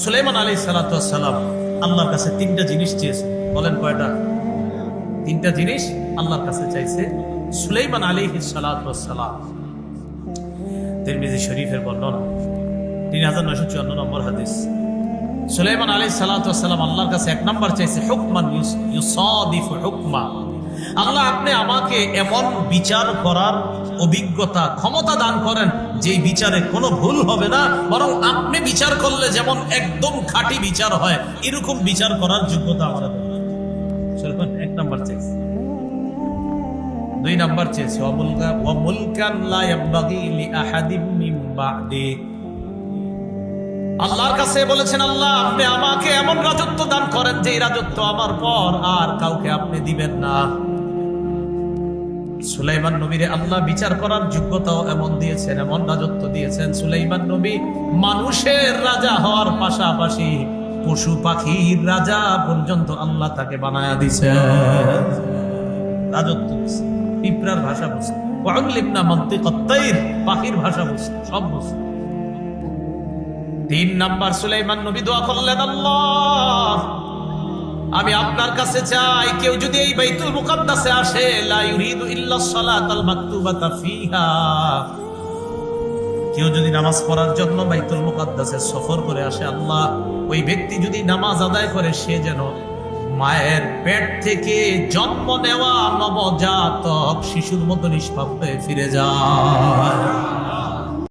সুলাইমান আলাইহিস সালাতু ওয়াস সালাম আল্লাহর কাছে তিনটা জিনিস চেয়েছে। বলেন কয়টা? তিনটা জিনিস আল্লাহর কাছে চাইছে সুলাইমান আলাইহিস সালাতু ওয়াস সালাম। তিরমিজি শরীফের বর্ণনা 3954 নম্বর হাদিস। সুলাইমান আলাইহিস সালাতু ওয়াস সালাম আল্লাহর কাছে এক নাম্বার চাইছে হুকমান ইউসাদিফু হুকমা। আল্লাহ, আপনি আমাকে এমন বিচার করার অভিজ্ঞতা, ক্ষমতা দান করেন যেই বিচারে কোনো ভুল হবে না, বরং আপনি বিচার করলে যেমন একদম খাঁটি বিচার হয় এরকম বিচার করার যোগ্যতা আমার এক নাম্বার চেয়েছে। দুই নাম্বার চেয়েছে ওয়া মুলকান লা ইয়াবগি লিআহাদিন মিন বা'দি। আল্লাহর কাছে বলেছেন, আল্লাহ আপনি আমাকে এমন রাজত্ব দান করেন যে রাজত্ব আমার পর আর কাউকে আপনি দিবেন না। সুলাইমান নবীরে আল্লাহ বিচার করার যোগ্যতাও এমন দিয়েছেন, এমন রাজত্ব দিয়েছেন। সুলাইমান নবী মানুষের রাজা হওয়ার পাশাপাশি পশু পাখির রাজা পর্যন্ত আল্লাহ তাকে বানায়া দিয়েছেন। রাজত্ব পিঁপড়ার ভাষা বুঝছে, ওয়াউল্লিমনা মানতিকাত তাইর, পাখির ভাষা বুঝছে, সব বুঝছে। তিন নাম্বার সুলাইমান নবী দোয়া করলেন, আল্লাহ আমি আপনার কাছে চাই কেউ যদি এই বাইতুল মুকাদ্দাসে আসে, লা ইউরিদু ইল্লা সালাতাল মাকতুবাতা ফিহা, কেউ যদি নামাজ পড়ার জন্য বাইতুল মুকাদ্দাসে সফর করে আসে, আল্লাহ ওই ব্যক্তি যদি নামাজ আদায় করে সে যেন মায়ের পেট থেকে জন্ম নেওয়া নবজাতক শিশুর মতো নিষ্পাপ হয়ে ফিরে যায়।